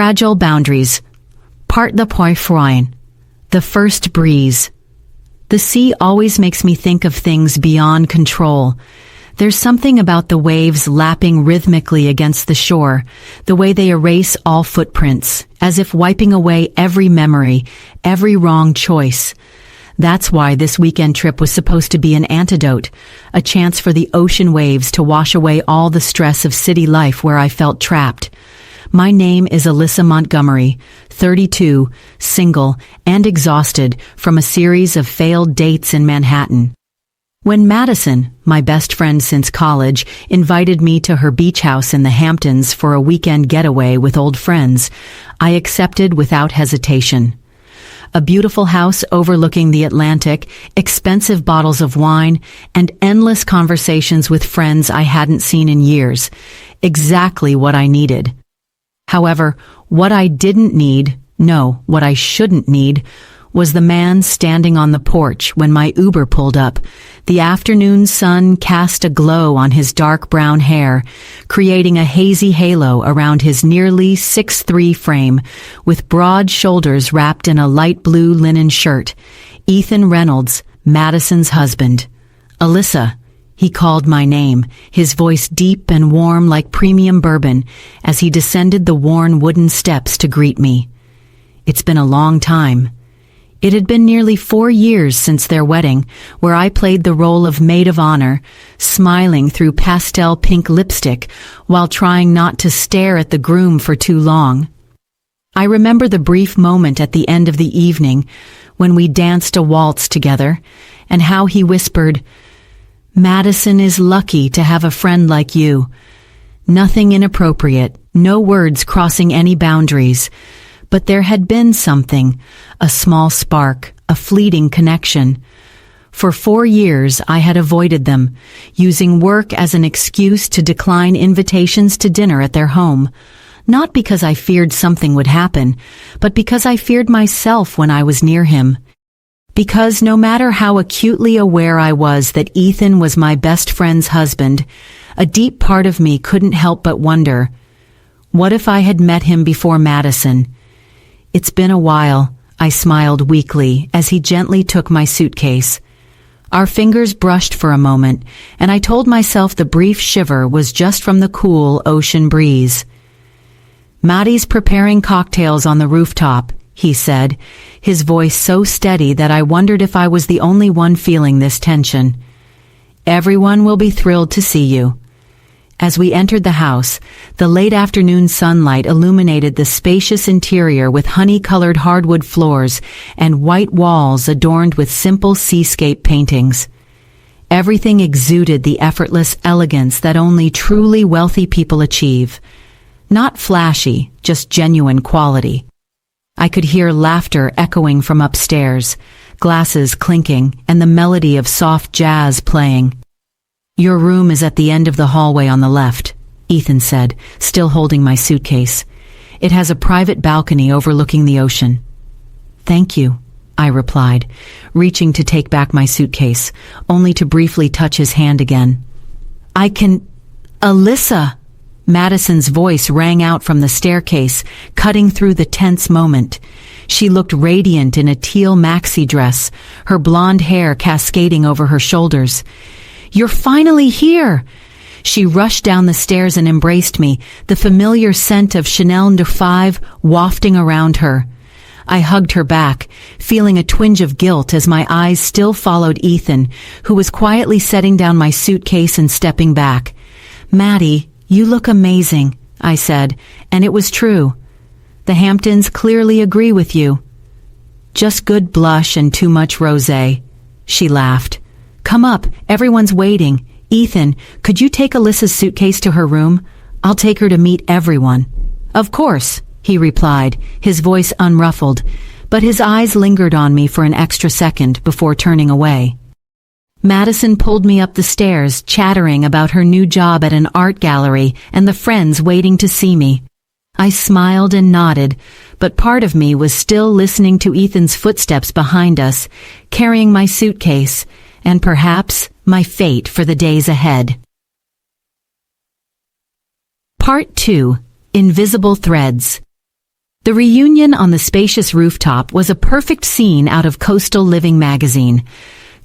Fragile boundaries. Part the poifroin. The first breeze. The sea always makes me think of things beyond control. There's something about the waves lapping rhythmically against the shore, the way they erase all footprints, as if wiping away every memory, every wrong choice. That's why this weekend trip was supposed to be an antidote, a chance for the ocean waves to wash away all the stress of city life where I felt trapped. My name is Alyssa Montgomery, 32, single, and exhausted from a series of failed dates in Manhattan. When Madison, my best friend since college, invited me to her beach house in the Hamptons for a weekend getaway with old friends, I accepted without hesitation. A beautiful house overlooking the Atlantic, expensive bottles of wine, and endless conversations with friends I hadn't seen in years. Exactly what I needed. However, what I didn't need, no, what I shouldn't need, was the man standing on the porch when my Uber pulled up. The afternoon sun cast a glow on his dark brown hair, creating a hazy halo around his nearly 6'3" frame, with broad shoulders wrapped in a light blue linen shirt. Ethan Reynolds, Madison's husband. Alyssa. He called my name, his voice deep and warm like premium bourbon, as he descended the worn wooden steps to greet me. It's been a long time. It had been nearly 4 years since their wedding, where I played the role of maid of honor, smiling through pastel pink lipstick while trying not to stare at the groom for too long. I remember the brief moment at the end of the evening when we danced a waltz together, and how he whispered, "Madison is lucky to have a friend like you." Nothing inappropriate, no words crossing any boundaries. But there had been something, a small spark, a fleeting connection. For 4 years I had avoided them, using work as an excuse to decline invitations to dinner at their home. Not because I feared something would happen, but because I feared myself when I was near him. Because no matter how acutely aware I was that Ethan was my best friend's husband, a deep part of me couldn't help but wonder, what if I had met him before Madison? "It's been a while," I smiled weakly as he gently took my suitcase. Our fingers brushed for a moment, and I told myself the brief shiver was just from the cool ocean breeze. "Maddie's preparing cocktails on the rooftop," he said, his voice so steady that I wondered if I was the only one feeling this tension. "Everyone will be thrilled to see you." As we entered the house, the late afternoon sunlight illuminated the spacious interior with honey-colored hardwood floors and white walls adorned with simple seascape paintings. Everything exuded the effortless elegance that only truly wealthy people achieve. Not flashy, just genuine quality. I could hear laughter echoing from upstairs, glasses clinking, and the melody of soft jazz playing. "Your room is at the end of the hallway on the left," Ethan said, still holding my suitcase. "It has a private balcony overlooking the ocean." "Thank you," I replied, reaching to take back my suitcase, only to briefly touch his hand again. "Alyssa!" Madison's voice rang out from the staircase, cutting through the tense moment. She looked radiant in a teal maxi dress, her blonde hair cascading over her shoulders. "You're finally here!" She rushed down the stairs and embraced me, the familiar scent of Chanel No. 5 wafting around her. I hugged her back, feeling a twinge of guilt as my eyes still followed Ethan, who was quietly setting down my suitcase and stepping back. "Maddie, you look amazing," I said, and it was true. "The Hamptons clearly agree with you." "Just good blush and too much rosé," she laughed. "Come up, everyone's waiting. Ethan, could you take Alyssa's suitcase to her room? I'll take her to meet everyone." "Of course," he replied, his voice unruffled, but his eyes lingered on me for an extra second before turning away. Madison pulled me up the stairs, chattering about her new job at an art gallery and the friends waiting to see me. I smiled and nodded, but part of me was still listening to Ethan's footsteps behind us, carrying my suitcase, and perhaps my fate for the days ahead. Part 2. Invisible Threads. The reunion on the spacious rooftop was a perfect scene out of Coastal Living magazine.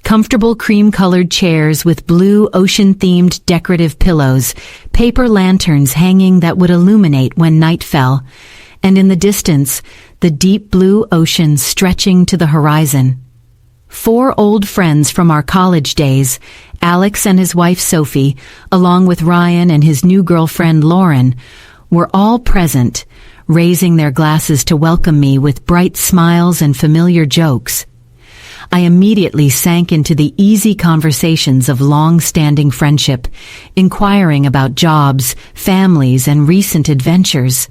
Comfortable cream-colored chairs with blue ocean-themed decorative pillows, paper lanterns hanging that would illuminate when night fell, and in the distance, the deep blue ocean stretching to the horizon. 4 old friends from our college days, Alex and his wife Sophie, along with Ryan and his new girlfriend Lauren, were all present, raising their glasses to welcome me with bright smiles and familiar jokes. I immediately sank into the easy conversations of long-standing friendship, inquiring about jobs, families, and recent adventures.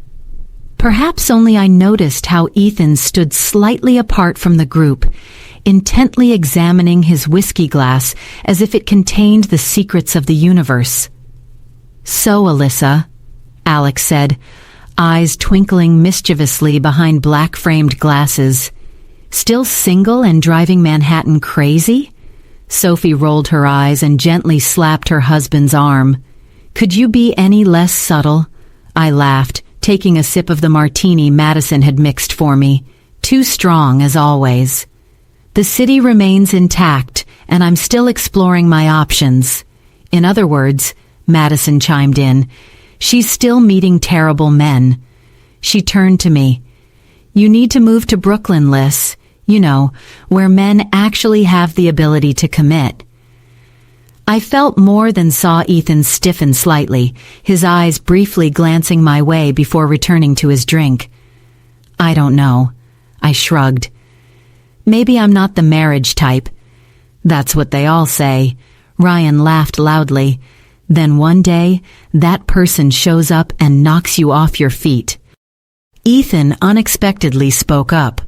Perhaps only I noticed how Ethan stood slightly apart from the group, intently examining his whiskey glass as if it contained the secrets of the universe. "So, Alyssa," Alex said, eyes twinkling mischievously behind black-framed glasses. "Still single and driving Manhattan crazy?" Sophie rolled her eyes and gently slapped her husband's arm. "Could you be any less subtle?" I laughed, taking a sip of the martini Madison had mixed for me. Too strong, as always. "The city remains intact, and I'm still exploring my options. In other words," Madison chimed in, "she's still meeting terrible men." She turned to me. "You need to move to Brooklyn, Liz. You know, where men actually have the ability to commit." I felt more than saw Ethan stiffen slightly, his eyes briefly glancing my way before returning to his drink. "I don't know." I shrugged. "Maybe I'm not the marriage type." "That's what they all say." Ryan laughed loudly. "Then one day, that person shows up and knocks you off your feet." Ethan unexpectedly spoke up.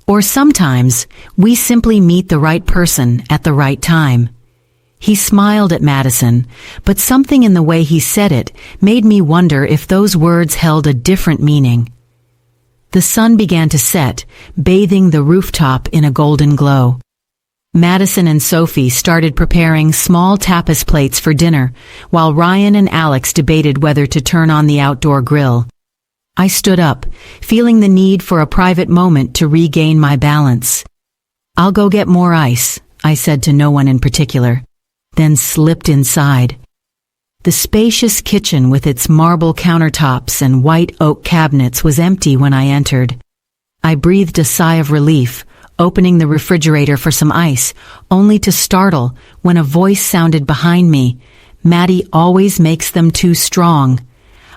"Or sometimes, we simply meet the right person at the right time." He smiled at Madison, but something in the way he said it made me wonder if those words held a different meaning. The sun began to set, bathing the rooftop in a golden glow. Madison and Sophie started preparing small tapas plates for dinner, while Ryan and Alex debated whether to turn on the outdoor grill. I stood up, feeling the need for a private moment to regain my balance. "I'll go get more ice," I said to no one in particular, then slipped inside. The spacious kitchen with its marble countertops and white oak cabinets was empty when I entered. I breathed a sigh of relief, opening the refrigerator for some ice, only to startle when a voice sounded behind me. "Maddie always makes them too strong."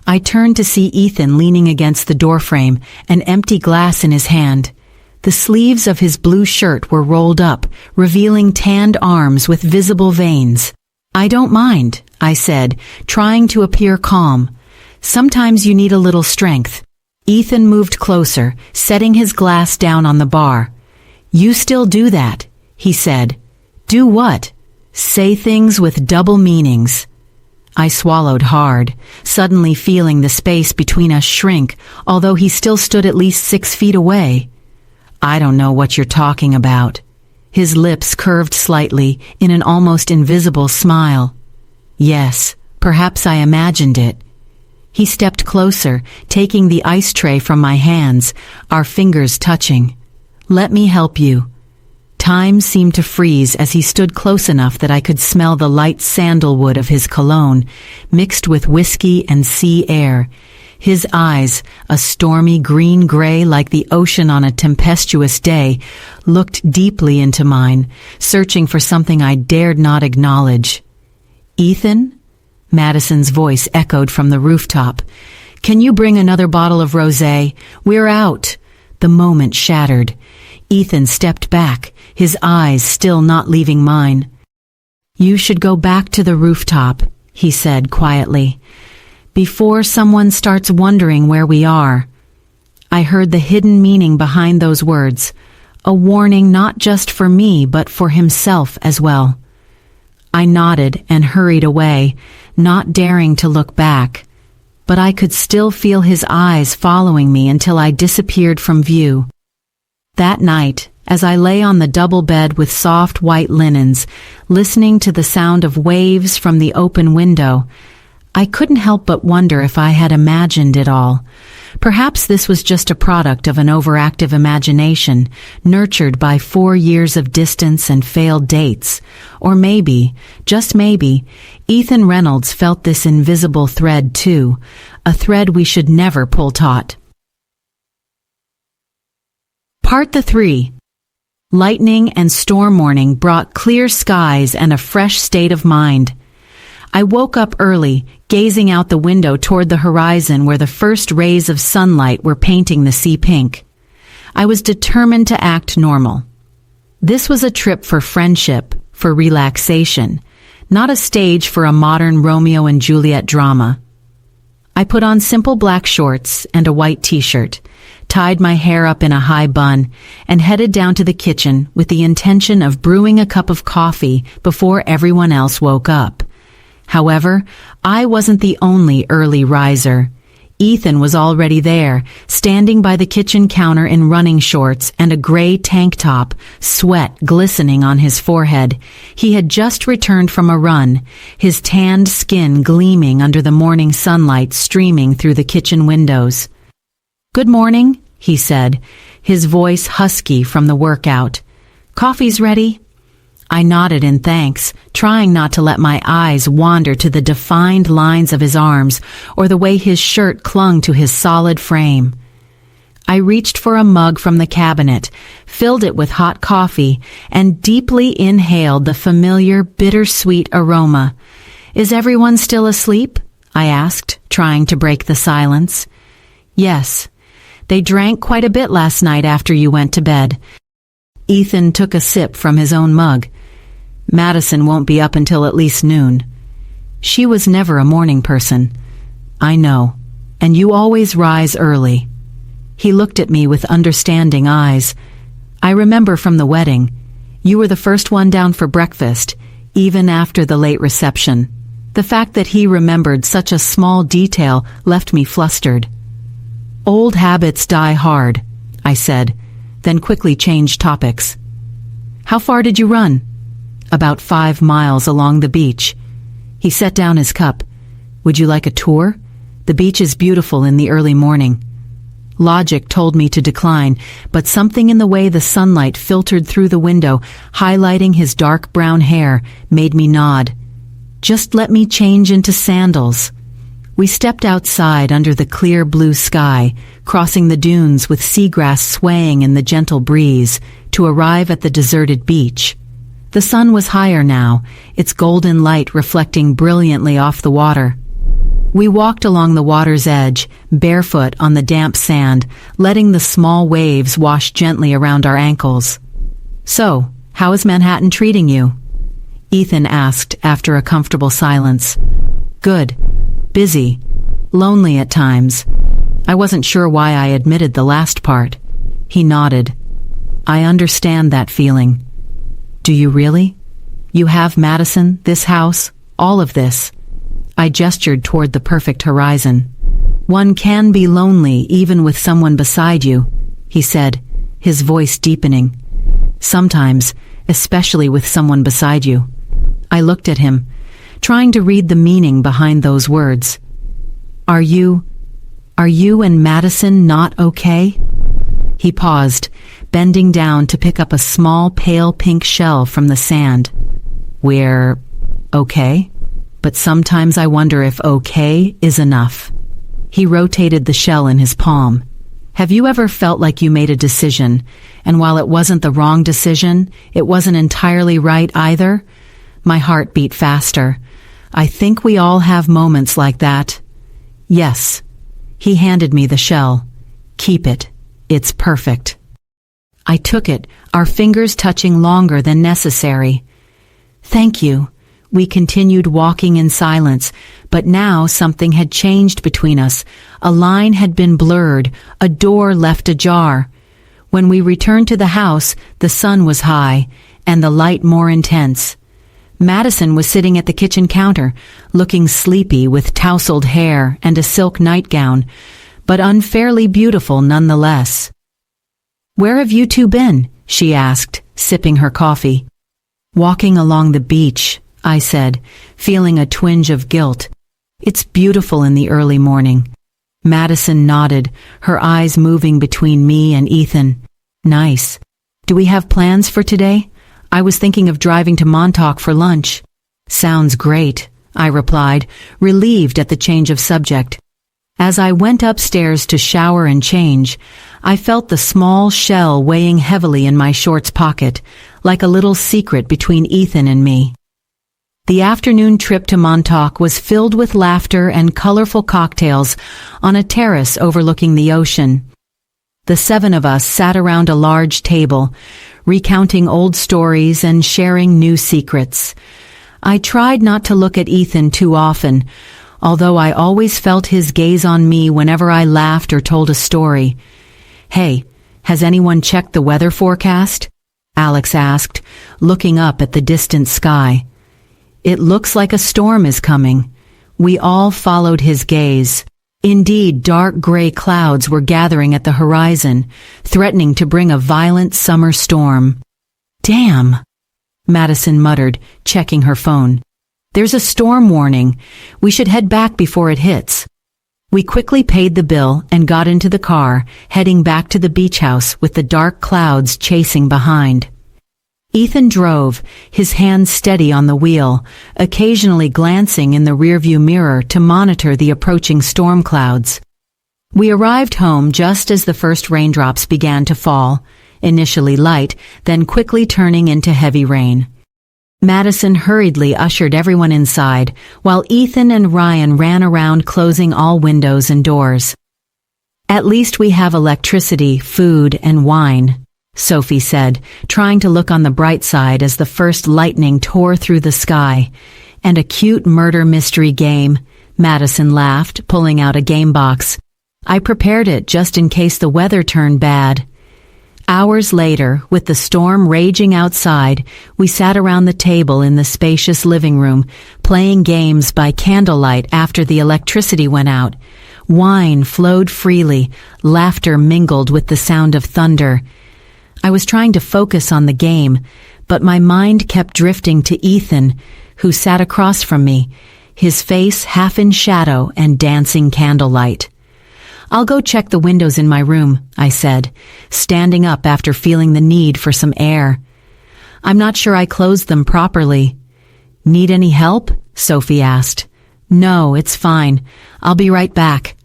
I turned to see Ethan leaning against the doorframe, an empty glass in his hand. The sleeves of his blue shirt were rolled up, revealing tanned arms with visible veins. "I don't mind," I said, trying to appear calm. "Sometimes you need a little strength." Ethan moved closer, setting his glass down on the bar. "You still do that," he said. "Do what?" "Say things with double meanings." I swallowed hard, suddenly feeling the space between us shrink, although he still stood at least 6 feet away. "I don't know what you're talking about." His lips curved slightly in an almost invisible smile. "Yes, perhaps I imagined it." He stepped closer, taking the ice tray from my hands, our fingers touching. "Let me help you." Time seemed to freeze as he stood close enough that I could smell the light sandalwood of his cologne, mixed with whiskey and sea air. His eyes, a stormy green-gray like the ocean on a tempestuous day, looked deeply into mine, searching for something I dared not acknowledge. "Ethan?" Madison's voice echoed from the rooftop. "Can you bring another bottle of rosé? We're out." The moment shattered. Ethan stepped back, his eyes still not leaving mine. "You should go back to the rooftop," he said quietly, "before someone starts wondering where we are." I heard the hidden meaning behind those words, a warning not just for me but for himself as well. I nodded and hurried away, not daring to look back, but I could still feel his eyes following me until I disappeared from view. That night, as I lay on the double bed with soft white linens, listening to the sound of waves from the open window, I couldn't help but wonder if I had imagined it all. Perhaps this was just a product of an overactive imagination, nurtured by 4 years of distance and failed dates. Or maybe, just maybe, Ethan Reynolds felt this invisible thread too, a thread we should never pull taut. Part 3. Lightning and storm warning brought clear skies and a fresh state of mind. I woke up early, gazing out the window toward the horizon where the first rays of sunlight were painting the sea pink. I was determined to act normal. This was a trip for friendship, for relaxation, not a stage for a modern Romeo and Juliet drama. I put on simple black shorts and a white t-shirt, tied my hair up in a high bun, and headed down to the kitchen with the intention of brewing a cup of coffee before everyone else woke up. However, I wasn't the only early riser. Ethan was already there, standing by the kitchen counter in running shorts and a gray tank top, sweat glistening on his forehead. He had just returned from a run, his tanned skin gleaming under the morning sunlight streaming through the kitchen windows. "Good morning," he said, his voice husky from the workout. "Coffee's ready?" I nodded in thanks, trying not to let my eyes wander to the defined lines of his arms or the way his shirt clung to his solid frame. I reached for a mug from the cabinet, filled it with hot coffee, and deeply inhaled the familiar bittersweet aroma. "Is everyone still asleep?" I asked, trying to break the silence. "Yes. They drank quite a bit last night after you went to bed." Ethan took a sip from his own mug. "Madison won't be up until at least noon." She was never a morning person. "I know. And you always rise early." He looked at me with understanding eyes. "I remember from the wedding. You were the first one down for breakfast, even after the late reception." The fact that he remembered such a small detail left me flustered. "Old habits die hard," I said, then quickly changed topics. "How far did you run?" "About 5 miles along the beach." He set down his cup. "Would you like a tour? The beach is beautiful in the early morning." Logic told me to decline, but something in the way the sunlight filtered through the window, highlighting his dark brown hair, made me nod. "Just let me change into sandals." We stepped outside under the clear blue sky, crossing the dunes with seagrass swaying in the gentle breeze, to arrive at the deserted beach. The sun was higher now, its golden light reflecting brilliantly off the water. We walked along the water's edge, barefoot on the damp sand, letting the small waves wash gently around our ankles. "So, how is Manhattan treating you?" Ethan asked after a comfortable silence. "Good. Busy. Lonely at times." I wasn't sure why I admitted the last part. He nodded. "I understand that feeling." "Do you really? You have Madison, this house, all of this?" I gestured toward the perfect horizon. "One can be lonely even with someone beside you," he said, his voice deepening. "Sometimes, especially with someone beside you." I looked at him, trying to read the meaning behind those words. Are you and Madison not okay?" He paused, bending down to pick up a small pale pink shell from the sand. "We're okay, but sometimes I wonder if okay is enough." He rotated the shell in his palm. "Have you ever felt like you made a decision, and while it wasn't the wrong decision, it wasn't entirely right either?" My heart beat faster. "I think we all have moments like that." "Yes." He handed me the shell. "Keep it. It's perfect." I took it, our fingers touching longer than necessary. "Thank you." We continued walking in silence, but now something had changed between us. A line had been blurred, a door left ajar. When we returned to the house, the sun was high, and the light more intense. Madison was sitting at the kitchen counter, looking sleepy with tousled hair and a silk nightgown, but unfairly beautiful nonetheless. "Where have you two been?" she asked, sipping her coffee. "Walking along the beach," I said, feeling a twinge of guilt. "It's beautiful in the early morning." Madison nodded, her eyes moving between me and Ethan. Nice. Do we have plans for today? I was thinking of driving to Montauk for lunch. Sounds great, I replied, relieved at the change of subject. As I went upstairs to shower and change, I felt the small shell weighing heavily in my shorts pocket, like a little secret between Ethan and me. The afternoon trip to Montauk was filled with laughter and colorful cocktails on a terrace overlooking the ocean. The 7 of us sat around a large table, recounting old stories and sharing new secrets. I tried not to look at Ethan too often, although I always felt his gaze on me whenever I laughed or told a story. "Hey, has anyone checked the weather forecast?" Alex asked, looking up at the distant sky. "It looks like a storm is coming." We all followed his gaze. Indeed, dark gray clouds were gathering at the horizon, threatening to bring a violent summer storm. "Damn," Madison muttered, checking her phone. "There's a storm warning. We should head back before it hits." We quickly paid the bill and got into the car, heading back to the beach house with the dark clouds chasing behind. Ethan drove, his hands steady on the wheel, occasionally glancing in the rearview mirror to monitor the approaching storm clouds. We arrived home just as the first raindrops began to fall, initially light, then quickly turning into heavy rain. Madison hurriedly ushered everyone inside, while Ethan and Ryan ran around closing all windows and doors. "At least we have electricity, food, and wine," Sophie said, trying to look on the bright side as the first lightning tore through the sky. "And a cute murder mystery game," Madison laughed, pulling out a game box. "I prepared it just in case the weather turned bad." Hours later, with the storm raging outside, we sat around the table in the spacious living room, playing games by candlelight after the electricity went out. Wine flowed freely, laughter mingled with the sound of thunder. I was trying to focus on the game, but my mind kept drifting to Ethan, who sat across from me, his face half in shadow and dancing candlelight. "I'll go check the windows in my room," I said, standing up after feeling the need for some air. "I'm not sure I closed them properly." "Need any help?" Sophie asked. "No, it's fine. I'll be right back."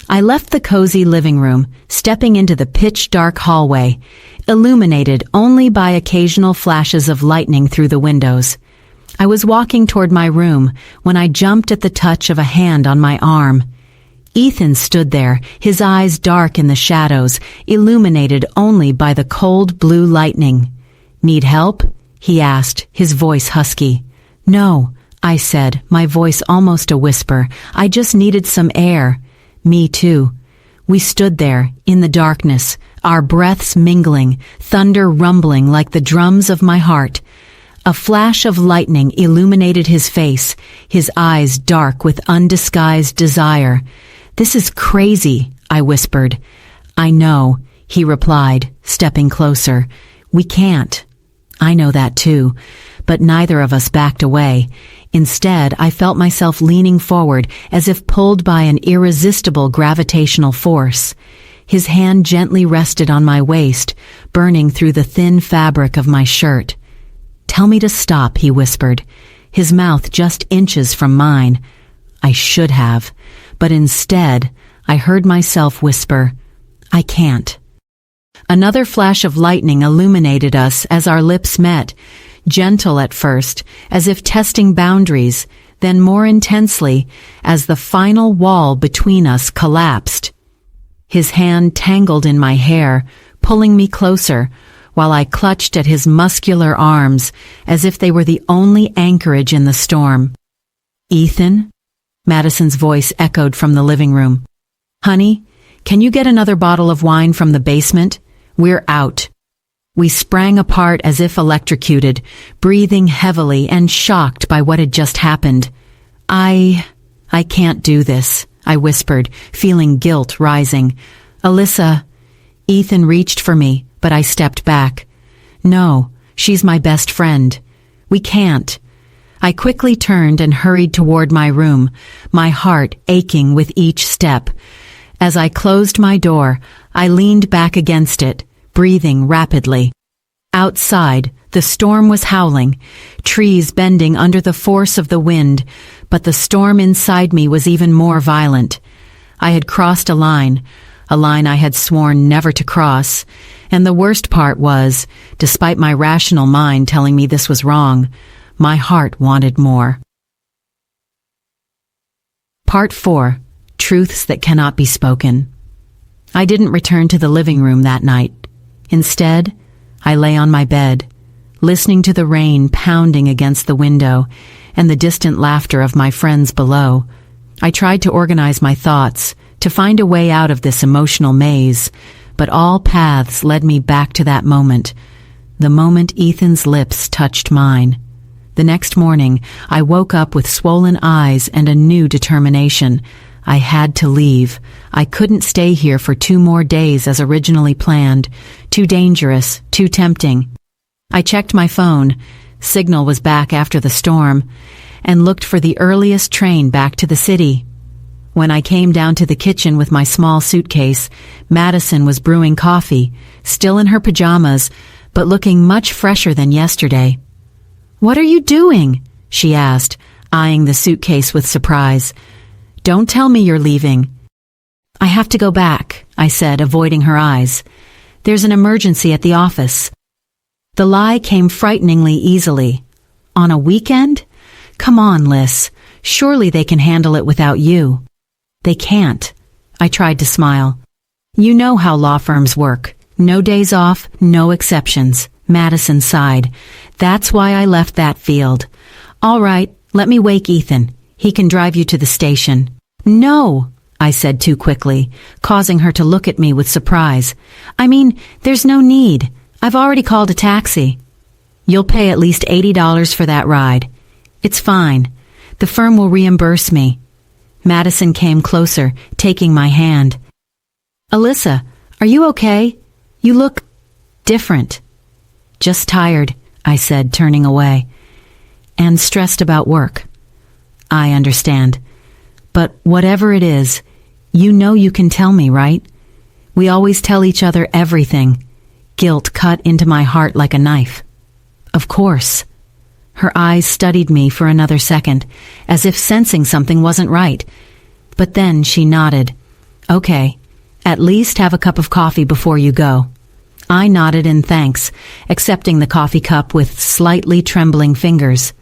I left the cozy living room, stepping into the pitch-dark hallway, illuminated only by occasional flashes of lightning through the windows. I was walking toward my room when I jumped at the touch of a hand on my arm. Ethan stood there, his eyes dark in the shadows, illuminated only by the cold blue lightning. "Need help?" he asked, his voice husky. "No," I said, my voice almost a whisper. "I just needed some air." "Me too." We stood there, in the darkness, our breaths mingling, thunder rumbling like the drums of my heart. A flash of lightning illuminated his face, his eyes dark with undisguised desire. "This is crazy," I whispered. "I know," he replied, stepping closer. "We can't." I know that too, but neither of us backed away. Instead, I felt myself leaning forward as if pulled by an irresistible gravitational force. His hand gently rested on my waist, burning through the thin fabric of my shirt. "Tell me to stop," he whispered, his mouth just inches from mine. I should have, but instead, I heard myself whisper, "I can't." Another flash of lightning illuminated us as our lips met, gentle at first, as if testing boundaries, then more intensely, as the final wall between us collapsed. His hand tangled in my hair, pulling me closer, while I clutched at his muscular arms, as if they were the only anchorage in the storm. "Ethan?" Madison's voice echoed from the living room. "Honey, can you get another bottle of wine from the basement? We're out." We sprang apart as if electrocuted, breathing heavily and shocked by what had just happened. I can't do this," I whispered, feeling guilt rising. "Alyssa." Ethan reached for me, but I stepped back. "No, she's my best friend. We can't." I quickly turned and hurried toward my room, my heart aching with each step. As I closed my door, I leaned back against it, breathing rapidly. Outside, the storm was howling, trees bending under the force of the wind, but the storm inside me was even more violent. I had crossed a line I had sworn never to cross, and the worst part was, despite my rational mind telling me this was wrong, my heart wanted more. Part 4. Truths that cannot be spoken. I didn't return to the living room that night. Instead, I lay on my bed, listening to the rain pounding against the window and the distant laughter of my friends below. I tried to organize my thoughts, to find a way out of this emotional maze, but all paths led me back to that moment, the moment Ethan's lips touched mine. The next morning, I woke up with swollen eyes and a new determination. I had to leave. I couldn't stay here for 2 more days as originally planned. Too dangerous, too tempting. I checked my phone. Signal was back after the storm, and looked for the earliest train back to the city. When I came down to the kitchen with my small suitcase, Madison was brewing coffee, still in her pajamas, but looking much fresher than yesterday. "What are you doing?" she asked, eyeing the suitcase with surprise. "Don't tell me you're leaving." "I have to go back," I said, avoiding her eyes. "There's an emergency at the office." The lie came frighteningly easily. "On a weekend? Come on, Liz. Surely they can handle it without you." "They can't." I tried to smile. "You know how law firms work. No days off, no exceptions." Madison sighed. "That's why I left that field." "All right, let me wake Ethan. He can drive you to the station." "No," I said too quickly, causing her to look at me with surprise. "I mean, there's no need. I've already called a taxi." "You'll pay at least $80 for that ride." "It's fine. The firm will reimburse me." Madison came closer, taking my hand. "Alyssa, are you okay? You look different." "Just tired," I said, turning away. "And stressed about work." "I understand. But whatever it is, you know you can tell me, right? We always tell each other everything." Guilt cut into my heart like a knife. "Of course." Her eyes studied me for another second, as if sensing something wasn't right. But then she nodded. "Okay, at least have a cup of coffee before you go." I nodded in thanks, accepting the coffee cup with slightly trembling fingers.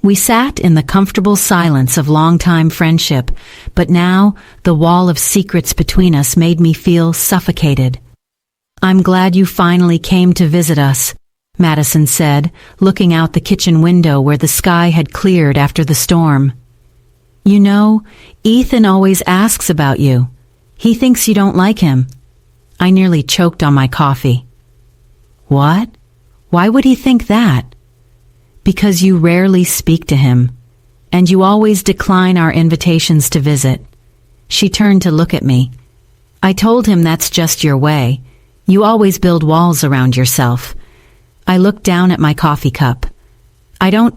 We sat in the comfortable silence of long-time friendship, but now the wall of secrets between us made me feel suffocated. "I'm glad you finally came to visit us," Madison said, looking out the kitchen window where the sky had cleared after the storm. "You know, Ethan always asks about you. He thinks you don't like him." I nearly choked on my coffee. "What? Why would he think that?" "Because you rarely speak to him, and you always decline our invitations to visit." She turned to look at me. "I told him that's just your way. You always build walls around yourself." I looked down at my coffee cup. "I don't